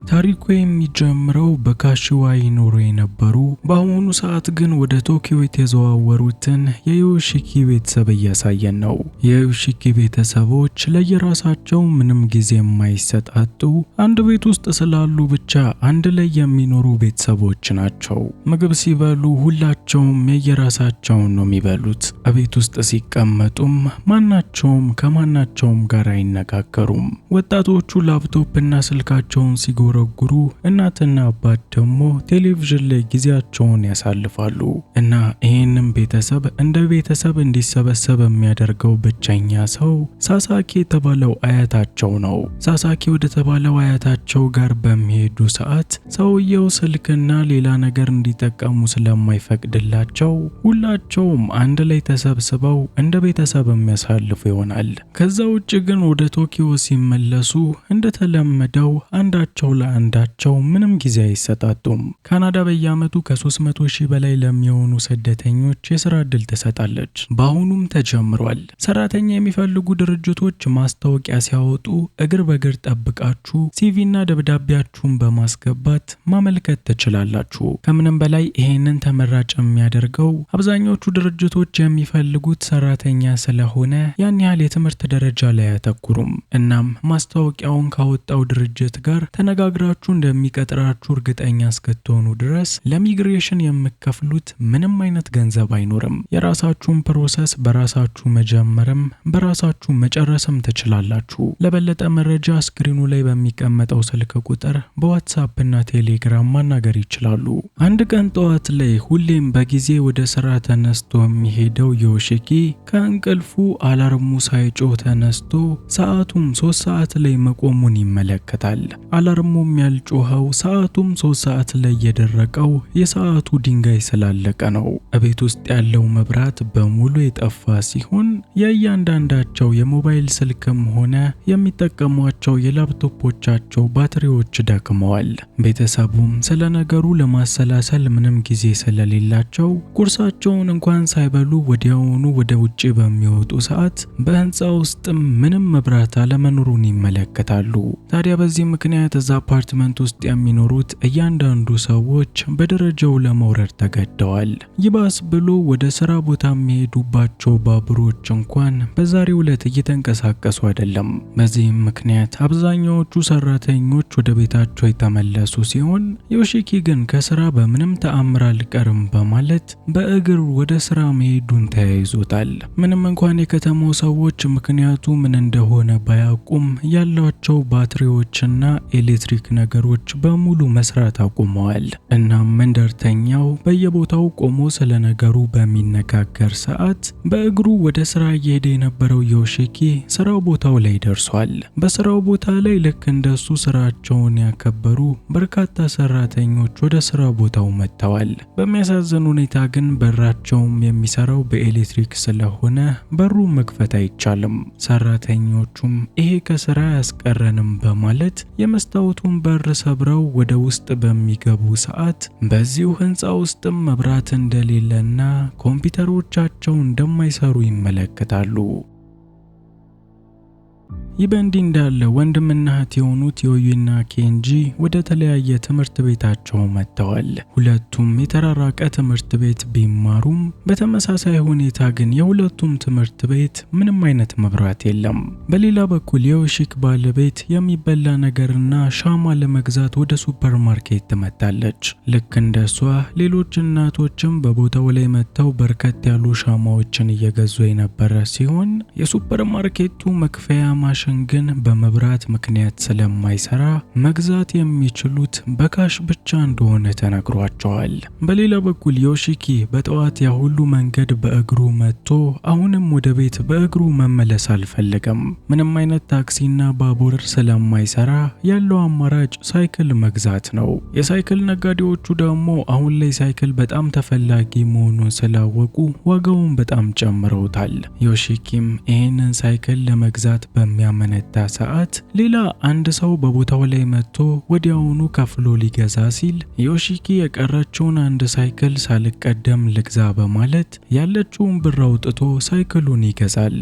ታሪኩ የሚጀምረው በካሺዋ ይኖሩ የነበሩ በአሁኑ ሰዓት ግን ወደ ቶኪዮ የተዘዋወሩትን የዮሺኪ ቤተሰብ እያሳየን ነው። የዮሺኪ ቤተሰቦች ለየራሳቸው ምንም ጊዜ የማይሰጣጡ አንድ ቤት ውስጥ ስላሉ ብቻ አንድ ላይ የሚኖሩ ቤተሰቦች ናቸው። ምግብ ሲበሉ ሁላቸውም የየራሳቸውን ነው የሚበሉት። ቤት ውስጥ ሲቀመጡም ማናቸውም ከማናቸውም ጋር አይነጋገሩም። ወጣቶቹ ላፕቶፕና ስልካቸውን ሲጎረጉሩ እናትና አባት ደግሞ ቴሌቪዥን ላይ ጊዜያቸውን ያሳልፋሉ። እና ይህንን ቤተሰብ እንደ ቤተሰብ እንዲሰበሰብ የሚያደርገው ብቸኛ ሰው ሳሳኪ የተባለው አያታቸው ነው። ሳሳኪ ወደ ተባለው አያታቸው ጋር በሚሄዱ ሰዓት ሰውየው ስልክና ሌላ ነገር እንዲጠቀሙ ስለማይፈቅድላቸው ሁላቸውም አንድ ላይ ተሰብስበው እንደ ቤተሰብ የሚያሳልፉ ይሆናል። ከዛ ውጭ ግን ወደ ቶኪዮ ሲመለሱ እንደተለመደው አንዳቸው ለአንዳቸው ምንም ጊዜ አይሰጣጡም። ካናዳ በየዓመቱ ከ300 ሺህ በላይ ለሚሆኑ ስደተኞች የሥራ ዕድል ትሰጣለች። በአሁኑም ተጀምሯል። ሰራተኛ የሚፈልጉ ድርጅቶች ማስታወቂያ ሲያወጡ እግር በእግር ጠብቃችሁ ሲቪና ደብዳቤያችሁን በማስገባት ማመልከት ትችላላችሁ። ከምንም በላይ ይሄንን ተመራጭ የሚያደርገው አብዛኞቹ ድርጅቶች የሚፈልጉት ሰራተኛ ስለሆነ ያን ያህል የትምህርት ደረጃ ላይ አያተኩሩም። እናም ማስታወቂያውን ካወጣው ድርጅት ጋር ተነጋግራችሁ እንደሚቀጥራችሁ እርግጠኛ እስክትሆኑ ድረስ ለሚግሬሽን የምትከፍሉት ምንም አይነት ገንዘብ አይኖርም። የራሳችሁን ፕሮሰስ በራሳችሁ መጀመርም በራሳችሁ መጨረስም ትችላላችሁ። ለበለጠ መረጃ ስክሪኑ ላይ በሚቀመጠው ስልክ ቁጥር በዋትስአፕ እና ቴሌግራም ማናገር ይችላሉ። አንድ ቀን ጠዋት ላይ ሁሌም በጊዜ ወደ ስራ ተነስቶ የሚሄደው ዮሺኪ ከእንቅልፉ አላርሙ ሳይጮህ ተነስቶ ሰዓቱም 3 ሰዓት ላይ መቆሙን ይመለከታል። አላርሙም ያልጮኸው ሰዓቱም 3 ሰዓት ላይ የደረቀው የሰዓቱ ድንጋይ ስላለቀ ነው። ቤት ውስጥ ያለው መብራት በሙሉ የጠፋ ሲሆን የእያንዳንዳቸው የሞባይል ስልክም ሆነ የሚጠቀሟቸው የላፕቶፖቻቸው ባትሪዎች ደክመዋል። ቤተሰቡም ስለ ነገሩ ለማሰላሰል ምንም ጊዜ ስለሌላቸው ቁርሳቸውን እንኳን ሳይበሉ ወዲያውኑ ወደ ውጪ በሚወጡ ሰዓት በህንፃ ውስጥም ምንም መብራት አለመኖሩን ይመለከታሉ። ታዲያ በዚህ ምክንያት እዛ አፓርትመንት ውስጥ የሚኖሩት እያንዳንዱ ሰዎች በደረጃው ለመውረድ ተገደዋል። ይባስ ብሎ ወደ ስራ ቦታ የሚሄዱባቸው ባቡሮች እንኳን በዛሬው ዕለት እየተንቀሳቀሱ አይደለም። በዚህም ምክንያት አብዛኛዎቹ ሰራተኞች ወደ ቤታቸው የተመለሱ ሲሆን ዮሺኪ ግን ከስራ በምንም ተአምር አልቀርም በማለት በእግር ወደ ስራ መሄዱን ተያይዞታል። ምንም እንኳን የከተማው ሰዎች ምክንያቱ ምን እንደሆነ ባያውቁም ያላቸው ባትሪዎችና ኤሌክትሪክ ነገሮች በሙሉ መስራት አቁመዋል። እናም መንደርተኛው በየቦታው ቆሞ ስለ ነገሩ በሚነጋገር ሰዓት በእግሩ ወደ ስራ እየሄደ የነበረው ዮሺኪ ስራው ቦታው ላይ ደርሷል። በስራው ቦታ ላይ ልክ እንደሱ ስራቸውን ያከበሩ በርካታ ሰራተኞች ወደ ስራ ቦታው መጥተዋል። በሚያሳዝን ሁኔታ ግን በራቸውም የሚሰራው በኤሌክትሪክ ስለሆነ በሩ መክፈት አይቻልም። ሰራተኞቹም ይሄ ከስራ ያስቀረንም በማለት የመስታወቱን በር ሰብረው ወደ ውስጥ በሚገቡ ሰዓት በዚሁ ህንፃ ውስጥም መብራት እንደሌለና ኮምፒውተሮቻቸው እንደማይሰሩ ይመለከታሉ። ይህ በእንዲህ እንዳለ ወንድምና እህት የሆኑት ዮዩና ኬንጂ ወደ ተለያየ ትምህርት ቤታቸው መጥተዋል። ሁለቱም የተራራቀ ትምህርት ቤት ቢማሩም በተመሳሳይ ሁኔታ ግን የሁለቱም ትምህርት ቤት ምንም አይነት መብራት የለም። በሌላ በኩል የዮሺክ ባለቤት የሚበላ ነገርና ሻማ ለመግዛት ወደ ሱፐርማርኬት ትመጣለች። ልክ እንደሷ ሌሎች እናቶችም በቦታው ላይ መጥተው በርከት ያሉ ሻማዎችን እየገዙ የነበረ ሲሆን የሱፐርማርኬቱ መክፈያ ማሽን ግን በመብራት ምክንያት ስለማይሰራ መግዛት የሚችሉት በካሽ ብቻ እንደሆነ ተነግሯቸዋል። በሌላ በኩል ዮሺኪ በጠዋት ያ ሁሉ መንገድ በእግሩ መጥቶ አሁንም ወደ ቤት በእግሩ መመለስ አልፈለገም። ምንም አይነት ታክሲና ባቡር ስለማይሰራ ያለው አማራጭ ሳይክል መግዛት ነው። የሳይክል ነጋዴዎቹ ደግሞ አሁን ላይ ሳይክል በጣም ተፈላጊ መሆኑን ስላወቁ ዋጋውን በጣም ጨምረውታል። ዮሺኪም ይህንን ሳይክል ለመግዛት በሚያመነታ ሰዓት ሌላ አንድ ሰው በቦታው ላይ መጥቶ ወዲያውኑ ከፍሎ ሊገዛ ሲል ዮሺኪ የቀረችውን አንድ ሳይክል ሳልቀደም ልግዛ በማለት ያለችውን ብር አውጥቶ ሳይክሉን ይገዛል።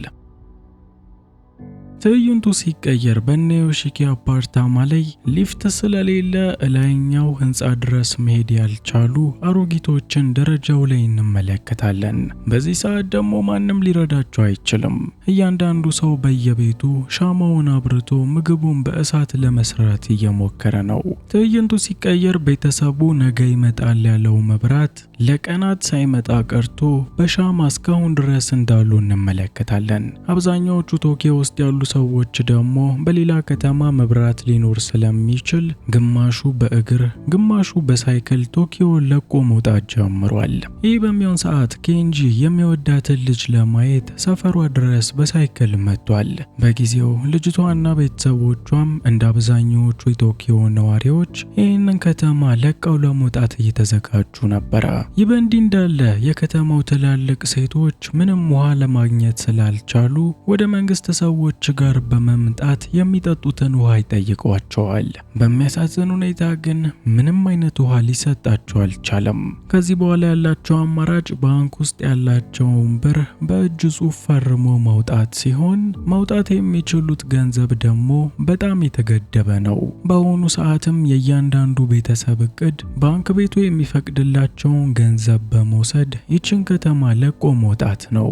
ትዕይንቱ ሲቀየር በእነ ዮሺኪ አፓርታማ ላይ ሊፍት ስለሌለ እላይኛው ህንፃ ድረስ መሄድ ያልቻሉ አሮጊቶችን ደረጃው ላይ እንመለከታለን። በዚህ ሰዓት ደግሞ ማንም ሊረዳቸው አይችልም። እያንዳንዱ ሰው በየቤቱ ሻማውን አብርቶ ምግቡን በእሳት ለመስራት እየሞከረ ነው። ትዕይንቱ ሲቀየር ቤተሰቡ ነገ ይመጣል ያለው መብራት ለቀናት ሳይመጣ ቀርቶ በሻማ እስካሁን ድረስ እንዳሉ እንመለከታለን። አብዛኛዎቹ ቶኪዮ ውስጥ ያሉ ሰዎች ደግሞ በሌላ ከተማ መብራት ሊኖር ስለሚችል ግማሹ በእግር ግማሹ በሳይክል ቶኪዮ ለቆ መውጣት ጀምሯል። ይህ በሚሆን ሰዓት ኬንጂ የሚወዳትን ልጅ ለማየት ሰፈሯ ድረስ በሳይክል መጥቷል። በጊዜው ልጅቷና ቤተሰቦቿም እንደ አብዛኛዎቹ የቶኪዮ ነዋሪዎች ይህንን ከተማ ለቀው ለመውጣት እየተዘጋጁ ነበረ። ይህ በእንዲህ እንዳለ የከተማው ትላልቅ ሴቶች ምንም ውሃ ለማግኘት ስላልቻሉ ወደ መንግስት ሰዎች ጋር በመምጣት የሚጠጡትን ውሃ ይጠይቋቸዋል። በሚያሳዝን ሁኔታ ግን ምንም አይነት ውሃ ሊሰጣቸው አልቻለም። ከዚህ በኋላ ያላቸው አማራጭ ባንክ ውስጥ ያላቸውን ብር በእጅ ጽሑፍ ፈርሞ ማውጣት ሲሆን ማውጣት የሚችሉት ገንዘብ ደግሞ በጣም የተገደበ ነው። በአሁኑ ሰዓትም የእያንዳንዱ ቤተሰብ እቅድ ባንክ ቤቱ የሚፈቅድላቸውን ገንዘብ በመውሰድ ይችን ከተማ ለቆ መውጣት ነው።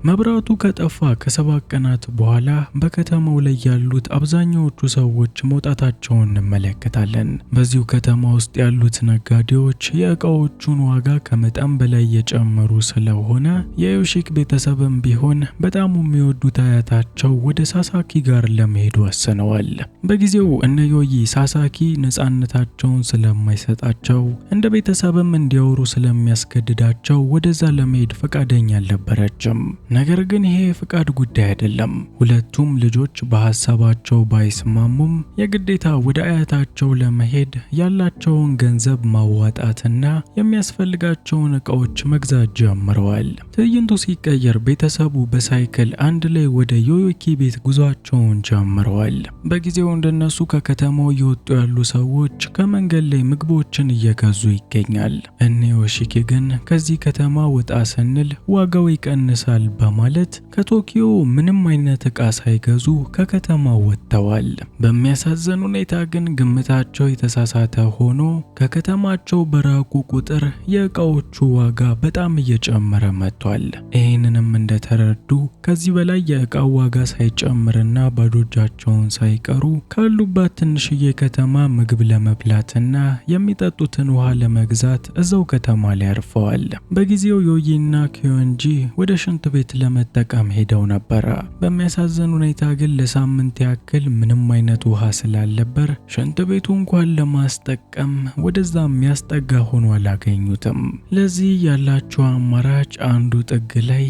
መብራቱ ከጠፋ ከ7 ቀናት በኋላ በከተማው ላይ ያሉት አብዛኛዎቹ ሰዎች መውጣታቸውን እንመለከታለን። በዚሁ ከተማ ውስጥ ያሉት ነጋዴዎች የእቃዎቹን ዋጋ ከመጠን በላይ የጨመሩ ስለሆነ የዮሺክ ቤተሰብም ቢሆን በጣም የሚወዱት አያታቸው ወደ ሳሳኪ ጋር ለመሄድ ወስነዋል። በጊዜው እነ ዮይ ሳሳኪ ነፃነታቸውን ስለማይሰጣቸው እንደ ቤተሰብም እንዲያወሩ ስለሚያስገድዳቸው ወደዛ ለመሄድ ፈቃደኛ አልነበረችም። ነገር ግን ይሄ ፍቃድ ጉዳይ አይደለም። ሁለቱም ልጆች በሐሳባቸው ባይስማሙም የግዴታ ወደ አያታቸው ለመሄድ ያላቸውን ገንዘብ ማዋጣትና የሚያስፈልጋቸውን እቃዎች መግዛት ጀምረዋል። ትዕይንቱ ሲቀየር ቤተሰቡ በሳይክል አንድ ላይ ወደ ዮዮኪ ቤት ጉዟቸውን ጀምረዋል። በጊዜው እንደነሱ ከከተማው እየወጡ ያሉ ሰዎች ከመንገድ ላይ ምግቦችን እየገዙ ይገኛል። እነ ዮሺኪ ግን ከዚህ ከተማ ወጣ ስንል ዋጋው ይቀንሳል በማለት ከቶኪዮ ምንም አይነት ዕቃ ሳይገዙ ከከተማው ወጥተዋል። በሚያሳዝን ሁኔታ ግን ግምታቸው የተሳሳተ ሆኖ ከከተማቸው በራቁ ቁጥር የዕቃዎቹ ዋጋ በጣም እየጨመረ መጥቷል። ይህንንም እንደተረዱ ከዚህ በላይ የዕቃው ዋጋ ሳይጨምርና ባዶ እጃቸውን ሳይቀሩ ካሉባት ትንሽዬ ከተማ ምግብ ለመብላትና የሚጠጡትን ውሃ ለመግዛት እዛው ከተማ ላይ አርፈዋል። በጊዜው ዮይና ኪዮንጂ ወደ ሽንት ቤት ለመጠቀም ሄደው ነበር። በሚያሳዝን ሁኔታ ግን ለሳምንት ያክል ምንም አይነት ውሃ ስላልነበር ሽንት ቤቱ እንኳን ለማስጠቀም ወደዛ የሚያስጠጋ ሆኖ አላገኙትም። ለዚህ ያላቸው አማራጭ አንዱ ጥግ ላይ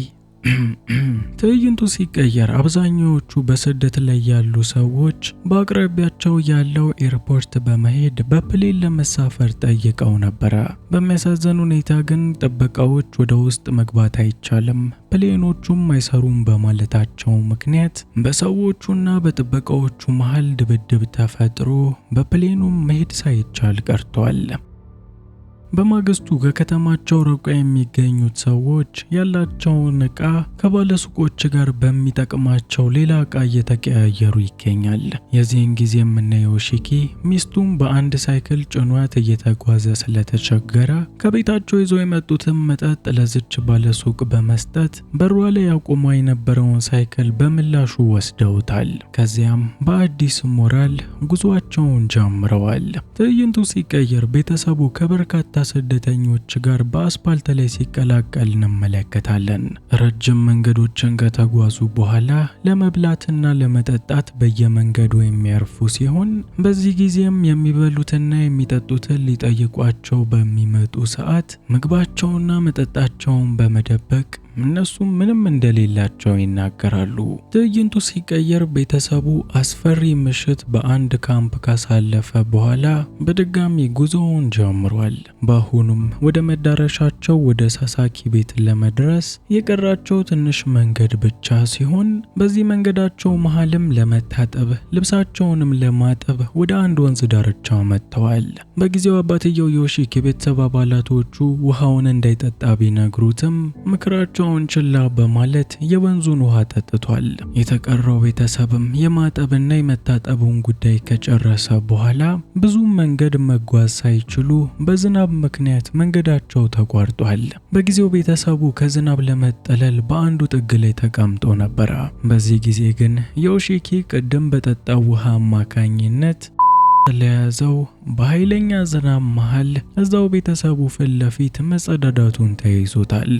ትዕይንቱ ሲቀየር አብዛኛዎቹ በስደት ላይ ያሉ ሰዎች በአቅራቢያቸው ያለው ኤርፖርት በመሄድ በፕሌን ለመሳፈር ጠይቀው ነበረ። በሚያሳዝን ሁኔታ ግን ጥበቃዎች ወደ ውስጥ መግባት አይቻልም፣ ፕሌኖቹም አይሰሩም በማለታቸው ምክንያት በሰዎቹና በጥበቃዎቹ መሃል ድብድብ ተፈጥሮ በፕሌኑም መሄድ ሳይቻል ቀርቷል። በማግስቱ ከከተማቸው ርቀው የሚገኙት ሰዎች ያላቸውን ዕቃ ከባለሱቆች ጋር በሚጠቅማቸው ሌላ ዕቃ እየተቀያየሩ ይገኛል። የዚህን ጊዜም እነ ዮሺኪ ሚስቱም በአንድ ሳይክል ጭኗት እየተጓዘ ስለተቸገረ ከቤታቸው ይዞ የመጡትን መጠጥ ለዝች ባለሱቅ በመስጠት በሯ ላይ ያቆመ የነበረውን ሳይክል በምላሹ ወስደውታል። ከዚያም በአዲስ ሞራል ጉዟቸውን ጀምረዋል። ትዕይንቱ ሲቀየር ቤተሰቡ ከበርካታ ስደተኞች ጋር በአስፓልት ላይ ሲቀላቀል እንመለከታለን። ረጅም መንገዶችን ከተጓዙ በኋላ ለመብላትና ለመጠጣት በየመንገዱ የሚያርፉ ሲሆን በዚህ ጊዜም የሚበሉትና የሚጠጡትን ሊጠይቋቸው በሚመጡ ሰዓት ምግባቸውና መጠጣቸውን በመደበቅ እነሱ ምንም እንደሌላቸው ይናገራሉ። ትዕይንቱ ሲቀየር ቤተሰቡ አስፈሪ ምሽት በአንድ ካምፕ ካሳለፈ በኋላ በድጋሚ ጉዞውን ጀምሯል። በአሁኑም ወደ መዳረሻቸው ወደ ሳሳኪ ቤት ለመድረስ የቀራቸው ትንሽ መንገድ ብቻ ሲሆን በዚህ መንገዳቸው መሃልም ለመታጠብ ልብሳቸውንም ለማጠብ ወደ አንድ ወንዝ ዳርቻ መጥተዋል። በጊዜው አባትየው ዮሺክ የቤተሰብ አባላቶቹ ውሃውን እንዳይጠጣ ቢነግሩትም ምክራቸው ምርጫውን ችላ በማለት የወንዙን ውሃ ጠጥቷል። የተቀረው ቤተሰብም የማጠብና የመታጠቡን ጉዳይ ከጨረሰ በኋላ ብዙ መንገድ መጓዝ ሳይችሉ በዝናብ ምክንያት መንገዳቸው ተቋርጧል። በጊዜው ቤተሰቡ ከዝናብ ለመጠለል በአንዱ ጥግ ላይ ተቀምጦ ነበር። በዚህ ጊዜ ግን ዮሺኪ ቅድም በጠጣው ውሃ አማካኝነት ስለያዘው በኃይለኛ ዝናብ መሃል እዛው ቤተሰቡ ፊት ለፊት መጸዳዳቱን ተያይዞታል።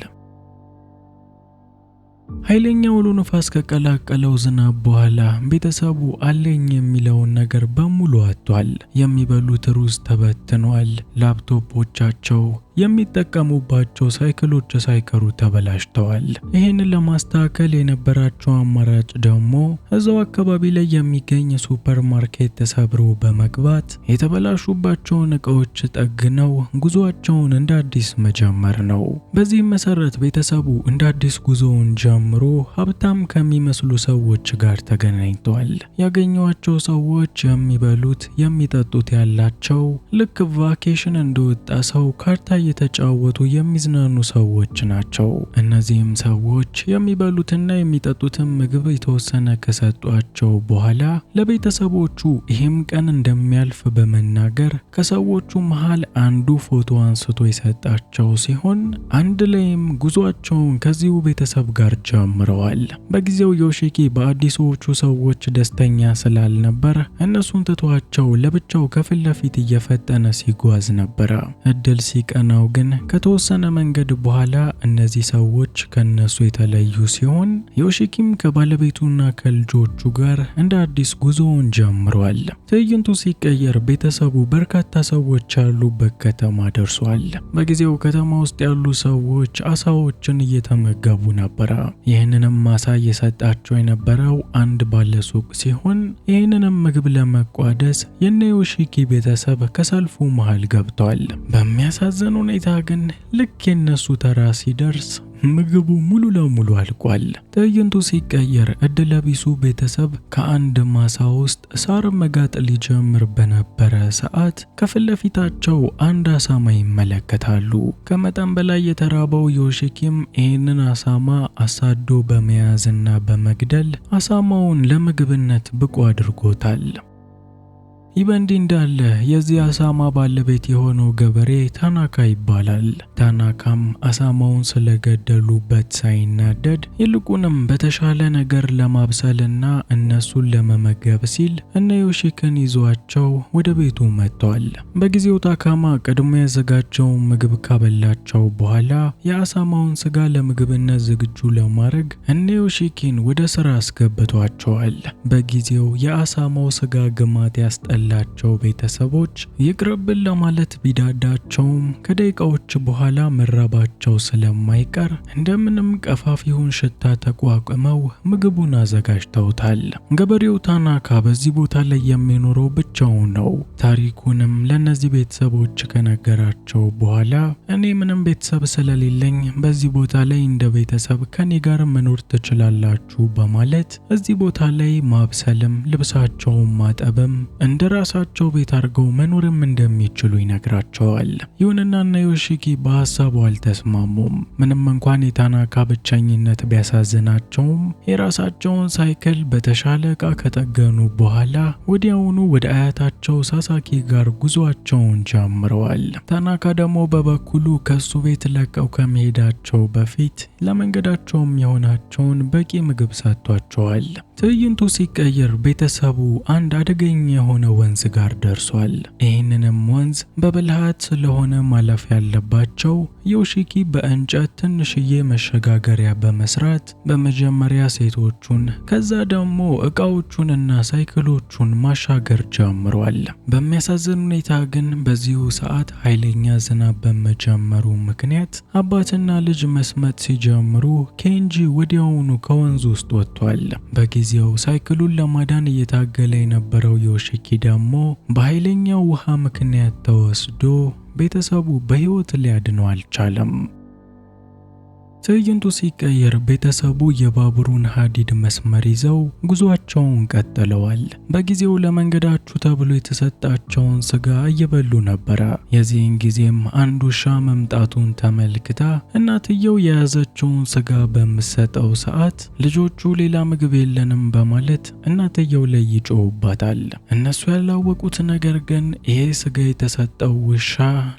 ኃይለኛ አውሎ ነፋስ ከቀላቀለው ዝናብ በኋላ ቤተሰቡ አለኝ የሚለውን ነገር በሙሉ አጥቷል። የሚበሉት ሩዝ ተበትኗል። ላፕቶፖቻቸው የሚጠቀሙባቸው ሳይክሎች ሳይቀሩ ተበላሽተዋል። ይህንን ለማስተካከል የነበራቸው አማራጭ ደግሞ እዛው አካባቢ ላይ የሚገኝ ሱፐርማርኬት ተሰብሮ በመግባት የተበላሹባቸውን እቃዎች ጠግነው ጉዞአቸውን እንደ አዲስ መጀመር ነው። በዚህም መሰረት ቤተሰቡ እንደ አዲስ ጉዞውን ጀምሮ ሀብታም ከሚመስሉ ሰዎች ጋር ተገናኝተዋል። ያገኟቸው ሰዎች የሚበሉት የሚጠጡት ያላቸው ልክ ቫኬሽን እንደወጣ ሰው ካርታ እየተጫወቱ የሚዝናኑ ሰዎች ናቸው። እነዚህም ሰዎች የሚበሉትና የሚጠጡትን ምግብ የተወሰነ ከሰጧቸው በኋላ ለቤተሰቦቹ ይህም ቀን እንደሚያልፍ በመናገር ከሰዎቹ መሃል አንዱ ፎቶ አንስቶ የሰጣቸው ሲሆን አንድ ላይም ጉዟቸውን ከዚሁ ቤተሰብ ጋር ጀምረዋል። በጊዜው ዮሺኪ በአዲሶቹ ሰዎች ደስተኛ ስላልነበር እነሱን ትቷቸው ለብቻው ከፊት ለፊት እየፈጠነ ሲጓዝ ነበር። እድል ሲቀናው ግን ከተወሰነ መንገድ በኋላ እነዚህ ሰዎች ከነሱ የተለዩ ሲሆን ዮሺኪም ከባለቤቱና ከልጆቹ ጋር እንደ አዲስ ጉዞውን ጀምሯል። ትዕይንቱ ሲቀየር ቤተሰቡ በርካታ ሰዎች ያሉበት ከተማ ደርሷል። በጊዜው ከተማ ውስጥ ያሉ ሰዎች አሳዎችን እየተመገቡ ነበር። ይህንንም አሳ እየሰጣቸው የነበረው አንድ ባለሱቅ ሲሆን ይህንንም ምግብ ለመቋደስ የነ ዮሺኪ ቤተሰብ ከሰልፉ መሃል ገብቷል። በሚያሳዝን ሁኔታ ግን ልክ የነሱ ተራ ሲደርስ ምግቡ ሙሉ ለሙሉ አልቋል። ትዕይንቱ ሲቀየር እድለቢሱ ቤተሰብ ከአንድ ማሳ ውስጥ ሳር መጋጥ ሊጀምር በነበረ ሰዓት ከፊት ለፊታቸው አንድ አሳማ ይመለከታሉ። ከመጠን በላይ የተራበው ዮሺኪም ይህንን አሳማ አሳዶ በመያዝና በመግደል አሳማውን ለምግብነት ብቁ አድርጎታል። ይህ በእንዲህ እንዳለ የዚህ አሳማ ባለቤት የሆነው ገበሬ ታናካ ይባላል። ታናካም አሳማውን ስለገደሉበት ሳይናደድ ይልቁንም በተሻለ ነገር ለማብሰልና እነሱን ለመመገብ ሲል እነ ዮሺኪን ይዟቸው ወደ ቤቱ መጥቷል። በጊዜው ታካማ ቀድሞ ያዘጋጀውን ምግብ ካበላቸው በኋላ የአሳማውን ስጋ ለምግብነት ዝግጁ ለማድረግ እነ ዮሺኪን ወደ ስራ አስገብቷቸዋል። በጊዜው የአሳማው ስጋ ግማት ያስጠላቸው ቤተሰቦች ይቅርብን ለማለት ቢዳዳቸውም ከደቂቃዎች በኋላ መራባቸው ስለማይቀር እንደምንም ቀፋፊውን ሽታ ተቋቁመው ምግቡን አዘጋጅተውታል። ገበሬው ታናካ በዚህ ቦታ ላይ የሚኖረው ብቻውን ነው። ታሪኩንም ለነዚህ ቤተሰቦች ከነገራቸው በኋላ እኔ ምንም ቤተሰብ ስለሌለኝ በዚህ ቦታ ላይ እንደ ቤተሰብ ከኔ ጋር መኖር ትችላላችሁ በማለት እዚህ ቦታ ላይ ማብሰልም ልብሳቸውን ማጠብም እንደራሳቸው ቤት አድርገው መኖርም እንደሚችሉ ይነግራቸዋል። ይሁንና እነ ዮሺኪ በሐሳቡ አልተስማሙም። ምንም እንኳን የታናካ ብቸኝነት ቢያሳዝናቸውም የራሳቸውን ሳይክል በተሻለ ዕቃ ከጠገኑ በኋላ ወዲያውኑ ወደ አያታቸው ሳሳኪ ጋር ጉዟቸውን ጀምረዋል። ታናካ ደግሞ በበኩሉ ከሱ ቤት ለቀው ከመሄዳቸው በፊት ለመንገዳቸውም የሆናቸውን በቂ ምግብ ሰጥቷቸዋል። ትዕይንቱ ሲቀየር ቤተሰቡ አንድ አደገኛ የሆነ ወንዝ ጋር ደርሷል። ይህንንም ወንዝ በብልሃት ስለሆነ ማለፍ ያለባቸው ዮሺኪ በእንጨት ትንሽዬ መሸጋገሪያ በመስራት በመጀመሪያ ሴቶቹን ከዛ ደግሞ እቃዎቹንና ሳይክሎቹን ማሻገር ጀምሯል። በሚያሳዝን ሁኔታ ግን በዚሁ ሰዓት ኃይለኛ ዝናብ በመጀመሩ ምክንያት አባትና ልጅ መስመጥ ሲጀምሩ ኬንጂ ወዲያውኑ ከወንዙ ውስጥ ወጥቷል። በጊዜው ሳይክሉን ለማዳን እየታገለ የነበረው ዮሺኪ ደግሞ በኃይለኛው ውሃ ምክንያት ተወስዶ ቤተሰቡ በሕይወት ሊያድነው አልቻለም። ትዕይንቱ ሲቀየር ቤተሰቡ የባቡሩን ሐዲድ መስመር ይዘው ጉዟቸውን ቀጥለዋል። በጊዜው ለመንገዳችሁ ተብሎ የተሰጣቸውን ስጋ እየበሉ ነበረ። የዚህን ጊዜም አንድ ውሻ መምጣቱን ተመልክታ እናትየው የያዘችውን ስጋ በምትሰጠው ሰዓት ልጆቹ ሌላ ምግብ የለንም በማለት እናትየው ላይ ይጮሁባታል። እነሱ ያላወቁት ነገር ግን ይሄ ስጋ የተሰጠው ውሻ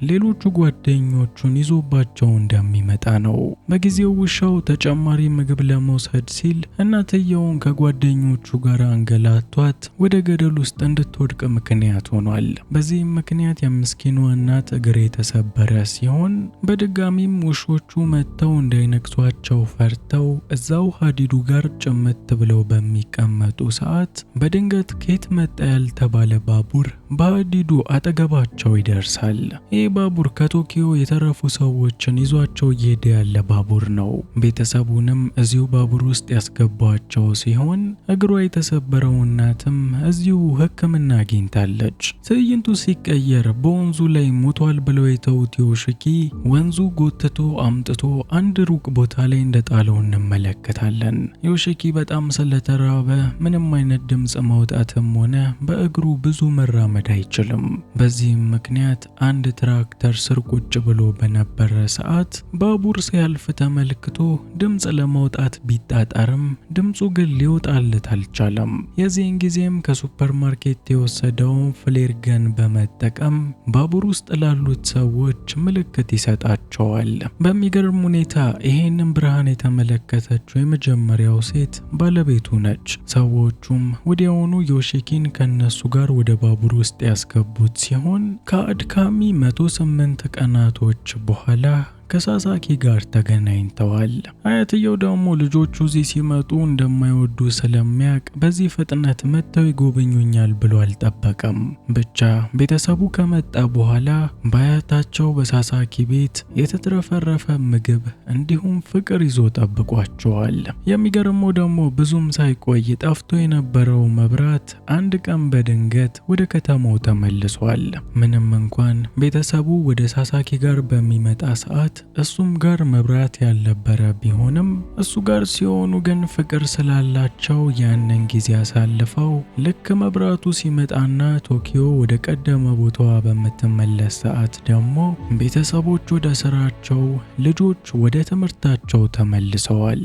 ሌሎቹ ጓደኞቹን ይዞባቸው እንደሚመጣ ነው። በጊዜው ውሻው ተጨማሪ ምግብ ለመውሰድ ሲል እናትየውን ከጓደኞቹ ጋር አንገላቷት ወደ ገደል ውስጥ እንድትወድቅ ምክንያት ሆኗል። በዚህም ምክንያት የምስኪኗ እናት እግር የተሰበረ ሲሆን በድጋሚም ውሾቹ መጥተው እንዳይነክሷቸው ፈርተው እዛው ሐዲዱ ጋር ጭምት ብለው በሚቀመጡ ሰዓት በድንገት ከየት መጣ ያልተባለ ባቡር በሐዲዱ አጠገባቸው ይደርሳል። ይህ ባቡር ከቶኪዮ የተረፉ ሰዎችን ይዟቸው እየሄደ ያለ ባቡር ነው። ቤተሰቡንም እዚሁ ባቡር ውስጥ ያስገቧቸው ሲሆን እግሯ የተሰበረው እናትም እዚሁ ሕክምና አግኝታለች። ትዕይንቱ ሲቀየር በወንዙ ላይ ሞቷል ብለው የተውት ዮሺኪ ወንዙ ጎትቶ አምጥቶ አንድ ሩቅ ቦታ ላይ እንደጣለው እንመለከታለን። ዮሺኪ በጣም ስለተራበ ምንም አይነት ድምፅ ማውጣትም ሆነ በእግሩ ብዙ መራመድ አይችልም። በዚህም ምክንያት አንድ ትራክተር ስር ቁጭ ብሎ በነበረ ሰዓት ባቡር ሲያልፍ ተመልክቶ ድምፅ ለማውጣት ቢጣጣርም ድምፁ ግን ሊወጣለት አልቻለም። የዚህን ጊዜም ከሱፐርማርኬት የወሰደውን ፍሌር ገን በመጠቀም ባቡር ውስጥ ላሉት ሰዎች ምልክት ይሰጣቸዋል። በሚገርም ሁኔታ ይሄንን ብርሃን የተመለከተችው የመጀመሪያው ሴት ባለቤቱ ነች። ሰዎቹም ወዲያውኑ ዮሺኪን ከነሱ ጋር ወደ ባቡር ውስጥ ያስገቡት ሲሆን ከአድካሚ 108 ቀናቶች በኋላ ከሳሳኪ ጋር ተገናኝተዋል። አያትየው ደግሞ ልጆቹ እዚህ ሲመጡ እንደማይወዱ ስለሚያውቅ በዚህ ፍጥነት መጥተው ይጎበኙኛል ብሎ አልጠበቀም። ብቻ ቤተሰቡ ከመጣ በኋላ በአያታቸው በሳሳኪ ቤት የተትረፈረፈ ምግብ እንዲሁም ፍቅር ይዞ ጠብቋቸዋል። የሚገርመው ደግሞ ብዙም ሳይቆይ ጠፍቶ የነበረው መብራት አንድ ቀን በድንገት ወደ ከተማው ተመልሷል። ምንም እንኳን ቤተሰቡ ወደ ሳሳኪ ጋር በሚመጣ ሰዓት እሱም ጋር መብራት ያልነበረ ቢሆንም እሱ ጋር ሲሆኑ ግን ፍቅር ስላላቸው ያንን ጊዜ አሳልፈው ልክ መብራቱ ሲመጣና ቶኪዮ ወደ ቀደመ ቦታዋ በምትመለስ ሰዓት ደግሞ ቤተሰቦች ወደ ስራቸው፣ ልጆች ወደ ትምህርታቸው ተመልሰዋል።